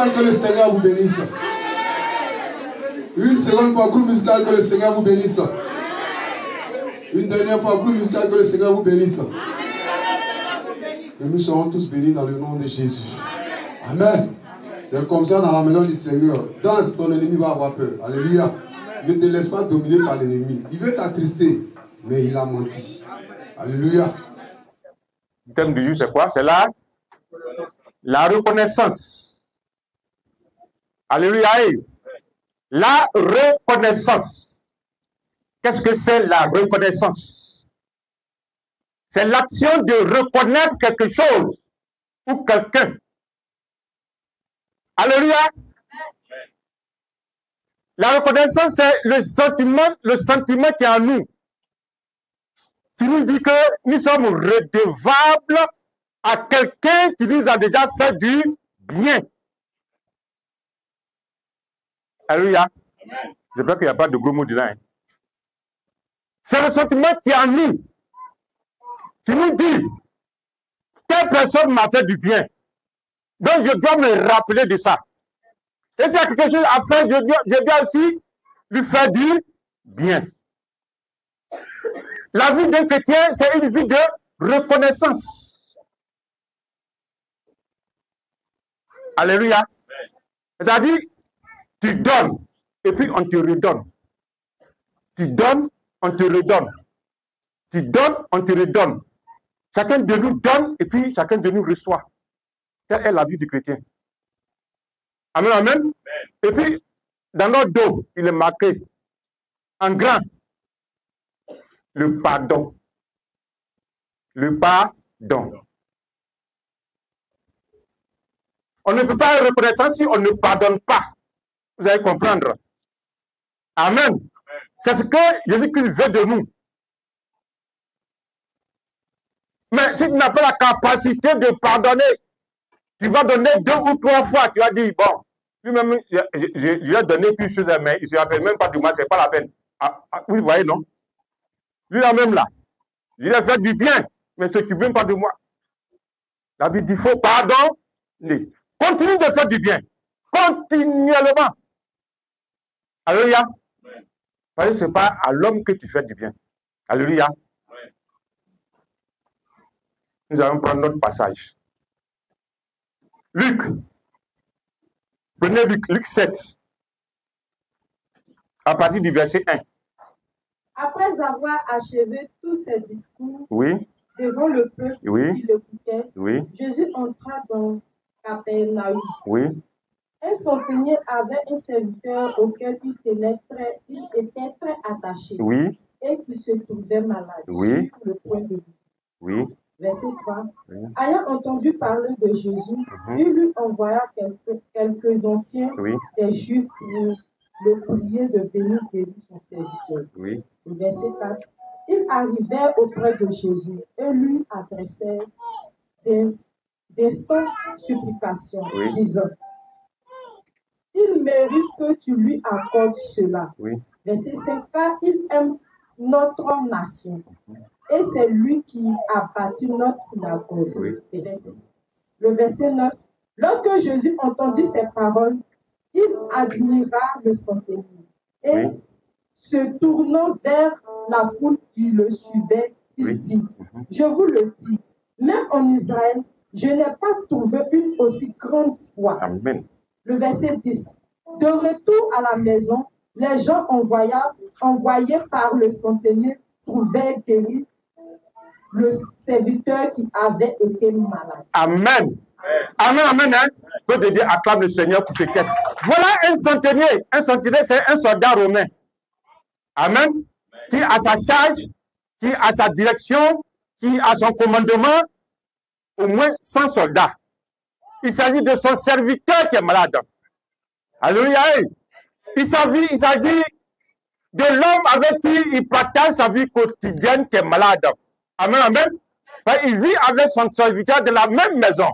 musical, que le Seigneur vous bénisse. Une seconde fois, groupe musical, que le Seigneur vous bénisse. Une dernière fois, groupe musical, que le Seigneur vous bénisse. Et nous serons tous bénis dans le nom de Jésus. Amen. C'est comme ça dans la maison du Seigneur. Danse, ton ennemi va avoir peur. Alléluia. Ne te laisse pas dominer par l'ennemi. Il veut t'attrister, mais il a menti. Alléluia. Le thème du jour, c'est quoi? C'est la reconnaissance. Alléluia. La reconnaissance. Qu'est-ce que c'est la reconnaissance? C'est l'action de reconnaître quelque chose ou quelqu'un. Alléluia. La reconnaissance, c'est le sentiment qui est en nous. Qui nous dit que nous sommes redevables à quelqu'un qui nous a déjà fait du bien. Alléluia. J'espère qu'il n'y a pas de gros mots dedans. C'est le sentiment qui est en nous. Qui nous dit, telle personne m'a fait du bien. Donc je dois me rappeler de ça. Et s'il y a quelque chose à faire, je dois aussi lui faire du bien. La vie d'un chrétien, c'est une vie de reconnaissance. Alléluia. C'est-à-dire, tu donnes, et puis on te redonne. Tu donnes, on te redonne. Tu donnes, on te redonne. Chacun de nous donne, et puis chacun de nous reçoit. Telle est la vie du chrétien. Amen, amen. Et puis, dans notre dos, il est marqué en grand le pardon. Le pardon. On ne peut pas être reconnaissant si on ne pardonne pas. Vous allez comprendre. Amen. C'est ce que Jésus-Christ veut de nous. Mais si tu n'as pas la capacité de pardonner, tu vas donner 2 ou 3 fois, tu vas dire, bon, lui-même, je lui ai donné quelque chose, mais il ne se rappelle même pas du mal, c'est pas la peine. Oui, vous voyez, non? Lui-là même là, je lui ai fait du bien, mais ne s'occupe même pas de moi. La Bible dit, il faut pardonner. Continue de faire du bien. Continuellement. Alléluia. Parce que ce n'est pas à l'homme que tu fais du bien. Alléluia. Nous allons prendre notre passage. Luc. Prenez Luc 7. À partir du verset 1. Après avoir achevé tous ses discours devant le peuple qui l'écoutait, Jésus entra dans Capernaum. Un centenier avait un serviteur auquel il était très attaché et qui se trouvait malade sur le point de vie. Verset 3. Ayant entendu parler de Jésus, il lui envoya quelques anciens des Juifs pour le prier de venir guérir son serviteur. Verset 4. Ils arrivèrent auprès de Jésus et lui adressèrent d'instantes supplications, disant, il mérite que tu lui accordes cela. Verset 5. Car il aime notre nation. Et c'est lui qui a bâti notre synagogue. Le verset 9. Lorsque Jésus entendit ces paroles, il admira le centenier. Et se tournant vers la foule qui le suivait, il dit, je vous le dis, même en Israël, je n'ai pas trouvé une aussi grande foi. Amen. Le verset 10. De retour à la maison, les gens envoyés par le centenier trouvaient guéri le serviteur qui avait été malade. Amen. Amen, amen. Hein? Je peux te dire, acclame le Seigneur pour ce texte. Voilà un centenier. Un centenier, c'est un soldat romain. Amen. Qui a sa charge, qui a sa direction, qui a son commandement, au moins 100 soldats. Il s'agit de son serviteur qui est malade. Alléluia. Il s'agit de l'homme avec qui il partage sa vie quotidienne qui est malade. Amen, amen. Il vit avec son serviteur de la même maison.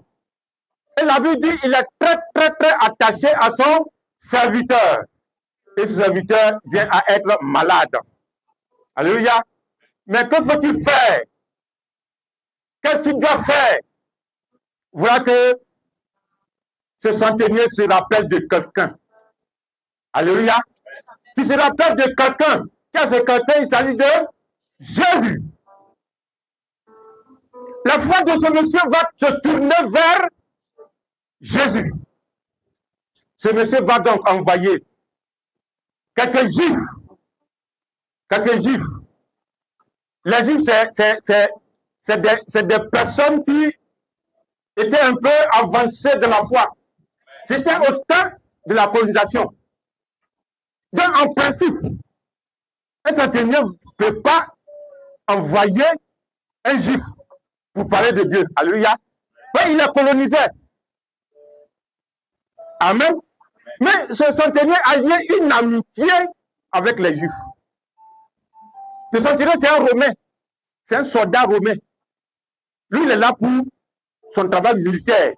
Et la Bible dit qu'il est très, très, très attaché à son serviteur. Et ce serviteur vient à être malade. Alléluia. Mais que faut-il faire? Qu'est-ce qu'il doit faire? Voilà que ce centenier se rappelle de quelqu'un. Alléluia. Il se rappelle de quelqu'un. Car ce quelqu'un, il s'agit de Jésus. La foi de ce monsieur va se tourner vers Jésus. Ce monsieur va donc envoyer quelques juifs. Quelques juifs. Les juifs, c'est des personnes qui étaient un peu avancées de la foi. C'était au temps de la colonisation. Donc, en principe, un centenier ne peut pas envoyer un juif pour parler de Dieu. Alléluia. Mais il est colonisé. Amen. Mais ce centenier a lié une amitié avec les juifs. Ce centenier, c'est un Romain. C'est un soldat romain. Lui, il est là pour son travail militaire.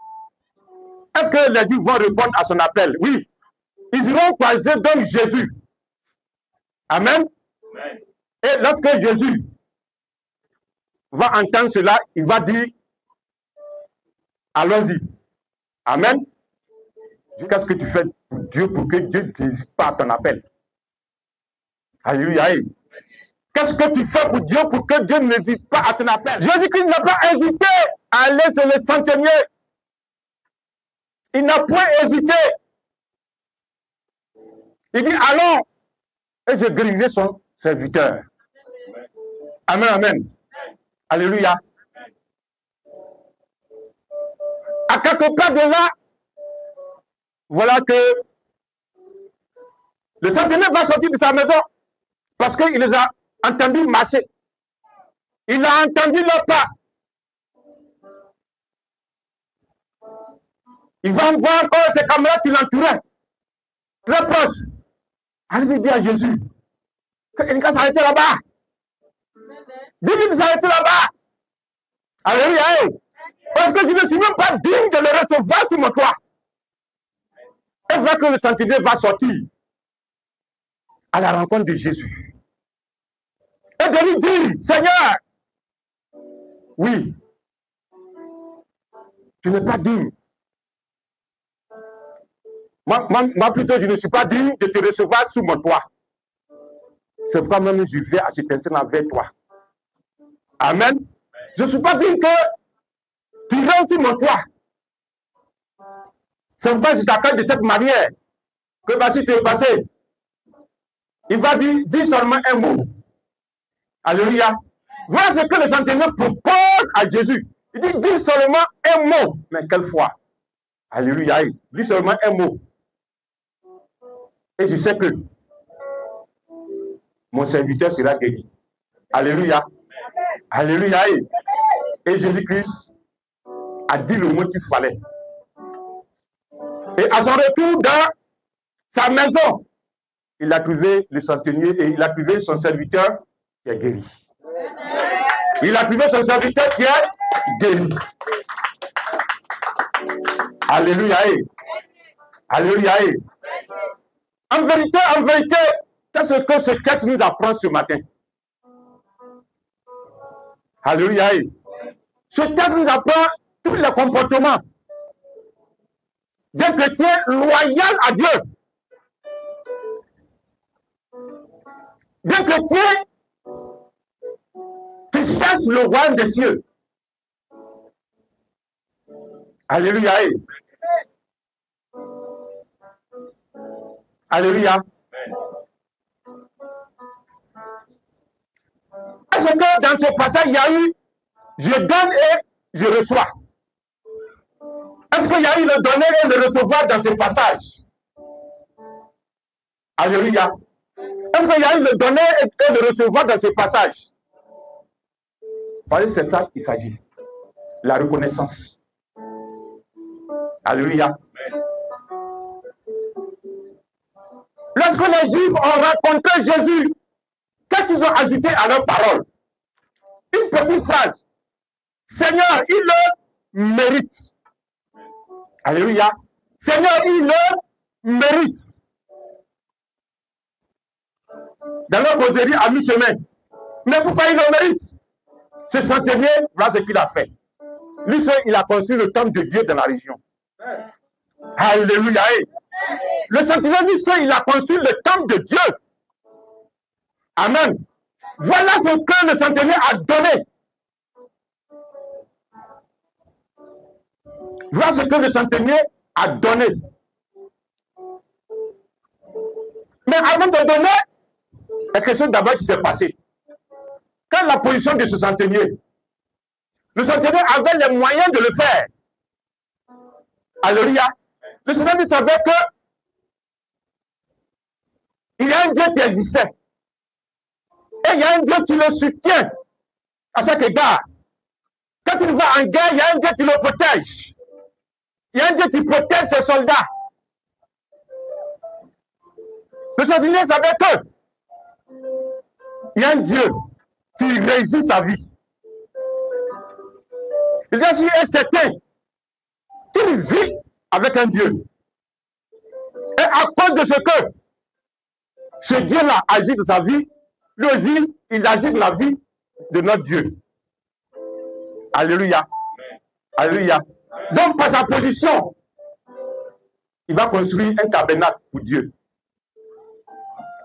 Est-ce que les juifs vont répondre à son appel? Oui. Ils iront croiser donc Jésus. Amen. Amen. Et lorsque Jésus va entendre cela, il va dire, allons-y. Amen. Qu'est-ce que tu fais pour Dieu pour que Dieu n'hésite pas à ton appel? Alléluia. Qu'est-ce que tu fais pour Dieu pour que Dieu n'hésite pas à ton appel? Jésus-Christ n'a pas hésité à aller sur le centenier. Il n'a point hésité. Il dit, allons, et je guérirai son serviteur. Amen, amen. Alléluia. À quelque part de là, voilà que le centenaire va sortir de sa maison parce qu'il les a entendus marcher. Il a entendu leur pas. Il va voir encore ses camarades qui l'entouraient. Très proche. Allez dire à Jésus qu'il va s'arrêter là-bas. Dis-lui de s'arrêter là-bas. Alléluia. Parce que je ne suis même pas digne de le recevoir sur mon toit. Et voilà que le centenier va sortir à la rencontre de Jésus. Et de lui dire, Seigneur, oui, tu n'es pas digne. Moi plutôt, je ne suis pas digne de te recevoir sous mon toit. C'est pourquoi même je vais à cette instant avec toi. Amen. Je ne suis pas digne que tu rentres sur mon toit. C'est pourquoi je t'appelle de cette manière que voici te passer. Il va dire seulement un mot. Alléluia. Voilà ce que le centenier propose à Jésus. Il dit, dis seulement un mot. Mais quelle foi? Alléluia. Dis seulement un mot. Et je sais que mon serviteur sera guéri. Alléluia. Alléluia. Et Jésus-Christ a dit le mot qu'il fallait. Et à son retour dans sa maison, il a trouvé le centenier et il a trouvé son serviteur qui est guéri. Il a trouvé son serviteur qui est guéri. Alléluia. Alléluia. En vérité, c'est ce que ce texte nous apprend ce matin. Alléluia. Ce texte nous apprend tous les comportements d'un chrétien loyal à Dieu. D'un chrétien qui cherche le royaume des cieux. Alléluia. Alléluia. Est-ce que dans ce passage, il y a eu je donne et je reçois? Est-ce qu'il y a eu le donner et le recevoir dans ce passage? Alléluia. Est-ce qu'il y a eu le donner et le recevoir dans ce passage? Voyez, c'est ça qu'il s'agit. La reconnaissance. Alléluia. Lorsque les Juifs ont rencontré Jésus, qu'est-ce qu'ils ont ajouté à leur parole? Une petite phrase. Seigneur, il le mérite. Alléluia. Seigneur, il le mérite. Dans leur causerie à mi-chemin. Mais pourquoi il le mérite? Ce centenier, voilà ce qu'il a fait. Lui seul, il a construit le temple de Dieu dans la région. Alléluia. Le centenier, il a construit le temple de Dieu. Amen. Voilà ce que le centenier a donné. Voilà ce que le centenier a donné. Mais avant de donner, il y a quelque chose d'abord qui s'est passé. Quand la position de ce centenier, le centenier avait les moyens de le faire. Alléluia. Le centenier savait que il y a un Dieu qui existait. Et il y a un Dieu qui le soutient à chaque égard. Quand il va en guerre, il y a un Dieu qui le protège. Il y a un Dieu qui protège ses soldats. Le centenier savait que il y a un Dieu qui réussit sa vie. Il est certain qu'il vit avec un Dieu. Et à cause de ce que ce Dieu-là agit de sa vie, lui aussi, il agit de la vie de notre Dieu. Alléluia. Alléluia. Donc, par sa position, il va construire un tabernacle pour Dieu.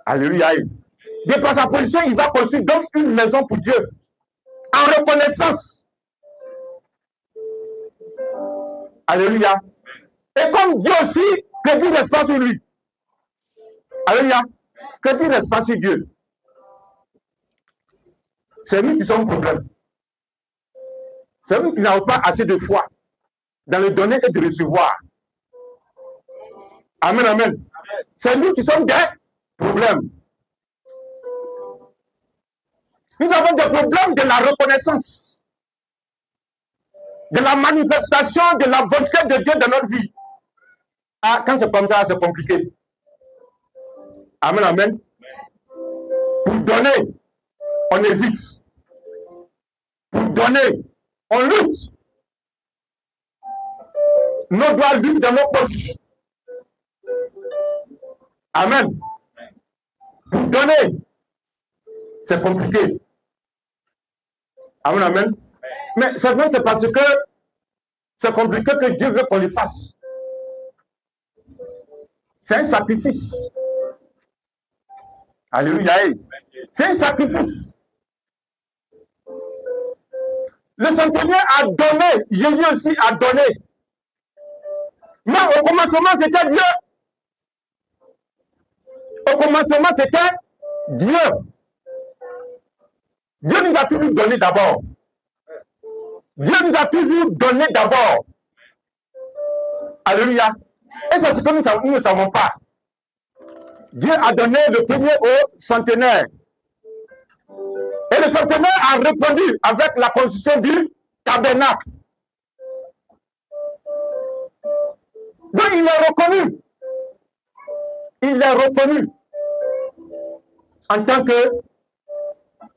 Alléluia. Et par sa position, il va construire donc une maison pour Dieu. En reconnaissance. Alléluia. Et comme Dieu aussi, que Dieu reste pas sur lui. Alléluia. Que Dieu reste pas sur Dieu. C'est nous qui sommes le problème. C'est nous qui n'avons pas assez de foi dans le donner et de recevoir. Amen, amen. C'est nous qui sommes des problèmes. Nous avons des problèmes de la reconnaissance, de la manifestation de la bonté de Dieu dans notre vie. Ah, quand c'est comme ça, c'est compliqué. Amen, amen. Pour donner, on hésite. Pour donner, on lutte. Nos doigts luttent dans nos poches. Amen. Pour donner, c'est compliqué. Amen, amen. Mais c'est vrai, c'est parce que c'est compliqué que Dieu veut qu'on le fasse. C'est un sacrifice. Alléluia. C'est un sacrifice. Le centenier a donné, Jésus aussi a donné. Mais au commencement, c'était Dieu. Au commencement, c'était Dieu. Dieu nous a toujours donné d'abord. Dieu nous a toujours donné d'abord. Alléluia. Et c'est ce que nous ne savons pas. Dieu a donné le premier au centenaire. Et le centenaire a répondu avec la construction du tabernacle. Donc il est reconnu. Il est reconnu en tant que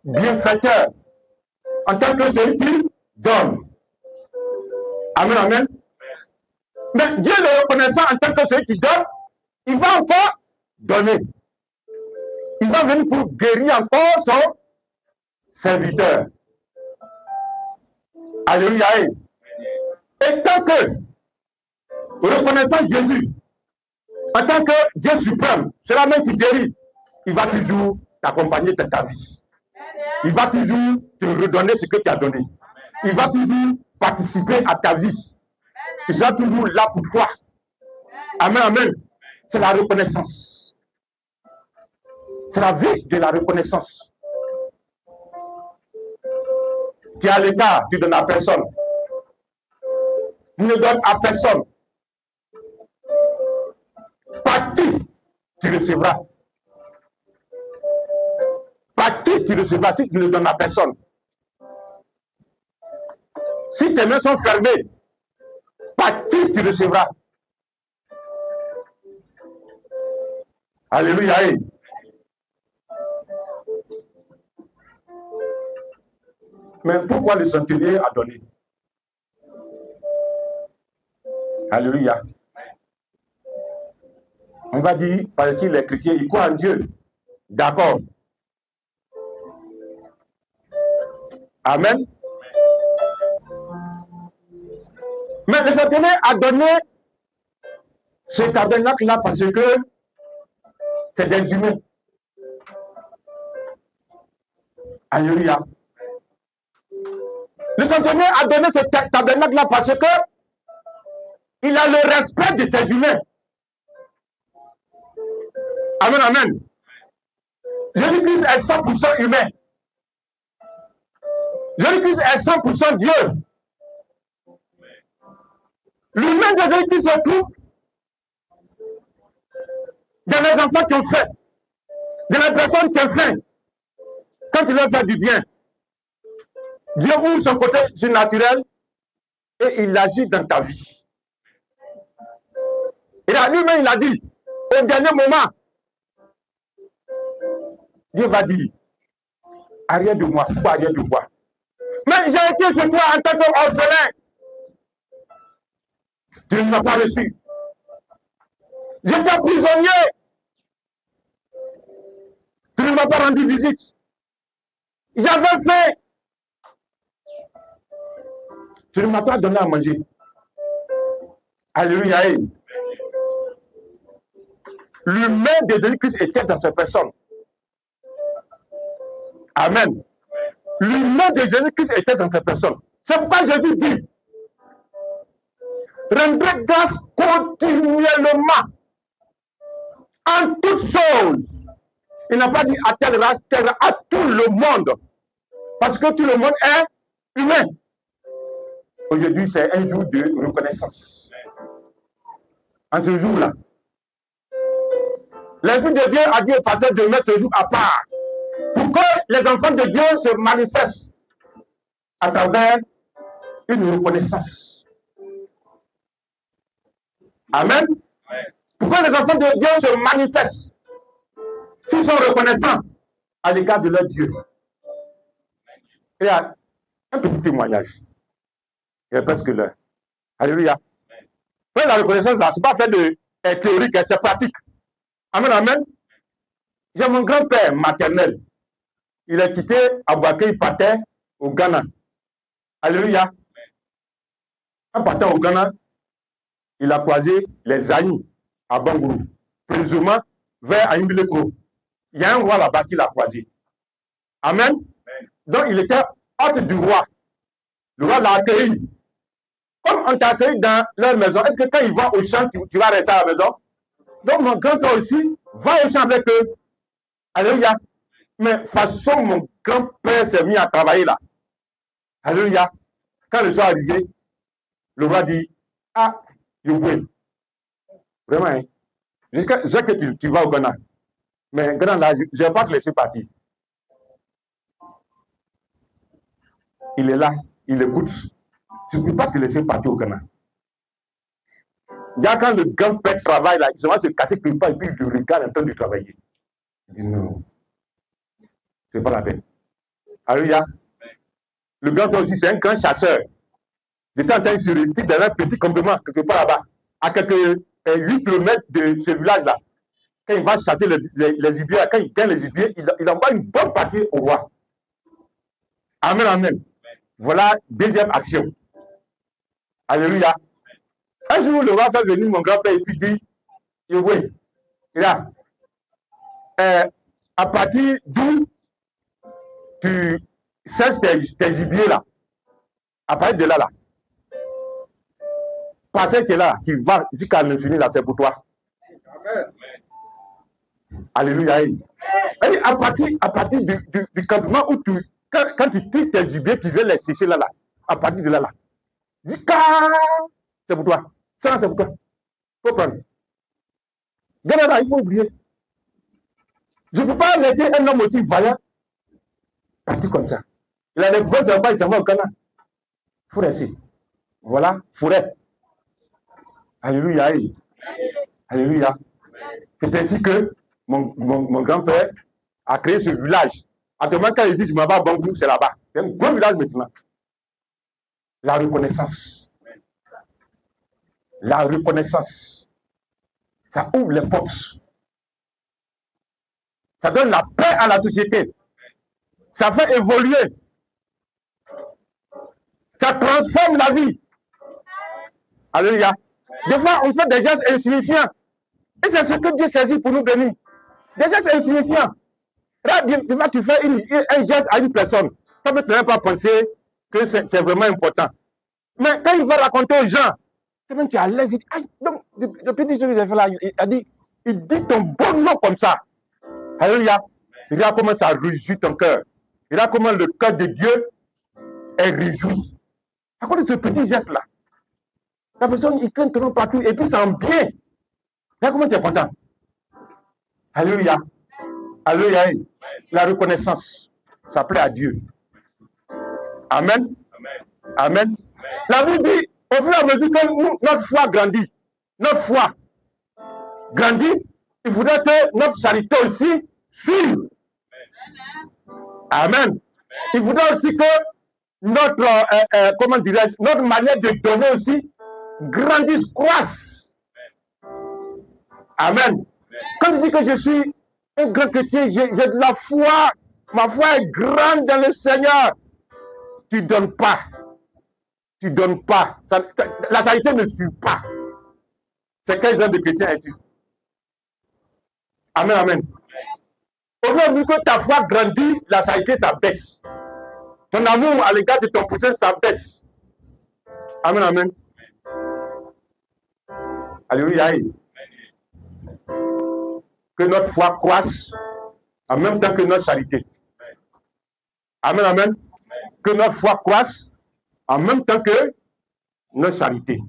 bienfaiteur, en tant que celui qui donne. Amen, amen. Mais Dieu le reconnaissant en tant que celui qui donne, il va encore donner. Il va venir pour guérir encore son serviteur. Alléluia. Et tant que reconnaissant Jésus en tant que Dieu suprême, c'est la même qui guérit, il va toujours t'accompagner dans ta vie. Il va toujours te redonner ce que tu as donné. Il va toujours participer à ta vie. Il sera toujours là pour toi. Amen, amen. C'est la reconnaissance. C'est la vie de la reconnaissance. Tu es à l'écart, tu donnes à personne. Tu ne donnes à personne. Par qui tu recevras? Par qui tu recevras si tu ne donnes à personne? Si tes mains sont fermées, par qui tu recevras? Alléluia. Mais pourquoi le centenier a donné? Alléluia. On va dire, parce qu'il est chrétien, il croit en Dieu. D'accord. Amen. Mais le centenier a donné ce tabernacle-là parce que c'est des humains. Alléluia. Le centenier a donné ce tabernacle-là parce que il a le respect de ces humains. Amen, amen. Jésus-Christ est 100% humain. Jésus-Christ est 100% Dieu. L'humain de Jésus-Christ se trouve dans les enfants qui ont faim, dans les personnes qui ont faim. Quand il leur fait du bien, Dieu ouvre son côté surnaturel et il agit dans ta vie. Et à lui-même, il a dit, au dernier moment, Dieu va dire, arrière de moi, pourquoi arrière de moi? Mais j'ai été chez toi en tant qu'orphelin. Tu ne m'as pas reçu. J'étais prisonnier. Tu ne m'as pas rendu visite. J'avais faim. Tu ne m'as pas donné à manger. Alléluia. L'humain de Jésus-Christ était dans cette personne. Amen. L'humain de Jésus-Christ était dans cette personne. C'est pourquoi Jésus dit, rendez grâce continuellement en toutes choses. Il n'a pas dit à telle race, à tout le monde. Parce que tout le monde est humain. Aujourd'hui, c'est un jour de reconnaissance. En ce jour-là, l'Esprit de Dieu a dit au pasteur de mettre ce jour à part pour que les enfants de Dieu se manifestent à travers une reconnaissance. Amen. Pour que les enfants de Dieu se manifestent s'ils sont reconnaissants à l'égard de leur Dieu. Il y a un petit témoignage. Il y a presque l'heure. Alléluia. Mais la reconnaissance, là, ce n'est pas fait de théorique, c'est pratique. Amen, amen. J'ai mon grand-père maternel. Il a quitté Abouaké, il partait au Ghana. Alléluia. En partant au Ghana, il a croisé les Aïs à Bangourou, présumément vers Aïmbileko. Il y a un roi là-bas qui l'a croisé. Amen. Donc il était hôte du roi. Le roi l'a accueilli. Comme on t'a accueilli dans leur maison, est-ce que quand il va au champ, tu vas rester à la maison? Donc mon grand-père aussi va au champ avec eux. Alléluia. Mais façon, mon grand-père s'est mis à travailler là. Alléluia. Quand le soir est arrivé, le roi dit, ah, Yoboué, vraiment, hein, je sais que tu vas au Ghana. Mais Ghana là, je ne vais pas te laisser partir. Il est là, il écoute. Je ne peux pas te laisser partir au Ghana. Déjà, quand le grand-père travaille là, il va se casser quelque part et puis il le regarde en train de travailler. Il dit non, c'est pas la peine. Alléluia. Le grand-père aussi, c'est un grand chasseur. J'étais en train de se retirer dans un petit campement quelque part là-bas, à quelques 8 km de ce village-là. Quand il va chasser les gibiers, quand il gagne les gibiers, il envoie une bonne partie au roi. Amen, amen. Voilà, deuxième action. Alléluia. Un jour, le roi fait venir mon grand-père et puis dit, oui, là, à partir d'où tu cesses tes gibiers là, à partir de là, parce que là, tu vas jusqu'à l'infini là, c'est pour toi. Alléluia. Et à partir du campement où quand tu tires tes gibiers, tu viens les sécher là, à partir de là, c'est pour toi. Ça, c'est pour toi. Il faut prendre. Regarde, il faut oublier. Je ne peux pas laisser un homme aussi vaillant partir comme ça. Il a les bonnes enfants, il s'en va au Ghana. Il faut rester. Voilà, forêt. Alléluia. Alléluia. C'est ainsi que mon grand-père a créé ce village. Actuellement, quand il dit je m'en vais à Bangourou, c'est là-bas. C'est un gros village maintenant. La reconnaissance. La reconnaissance. Ça ouvre les portes. Ça donne la paix à la société. Ça fait évoluer. Ça transforme la vie. Alléluia. Des fois, on fait des gestes insignifiants. Et c'est ce que Dieu saisit pour nous bénir. Des gestes insignifiants. Là, des fois, tu fais un geste à une personne. Ça ne peut même pas penser que c'est vraiment important. Mais quand il va raconter aux gens, c'est même tu es à l'aise. Il dit, ah, donc, depuis que j'ai fait là, il dit ton bon nom comme ça. Alléluia. Il regarde comment ça réjouit ton cœur. Il regarde comment le cœur de Dieu est réjoui. À cause de ce petit geste-là. La personne, il craint ton nom partout et puis ça en bien. Regarde comment tu es content. Alléluia. Alléluia. La reconnaissance. Ça plaît à Dieu. Amen. Amen. La Bible dit, au fur et à mesure que notre foi grandit, il faudrait que notre charité aussi suive. Amen. Il faudrait aussi que notre, comment dirais-je, notre manière de donner aussi grandisse, croisse. Amen. Quand je dis que je suis un grand chrétien, j'ai de la foi, ma foi est grande dans le Seigneur. Tu ne donnes pas. Tu ne donnes pas. La charité ne suit pas. C'est quel genre de chrétien es-tu? Amen, amen. Aujourd'hui que ta foi grandit, la charité ça baisse. Ton amour à l'égard de ton prochain, ça baisse. Amen, amen. Alléluia. Que notre foi croisse en même temps que notre charité. Amen, amen. Que notre foi croisse en même temps que notre charité.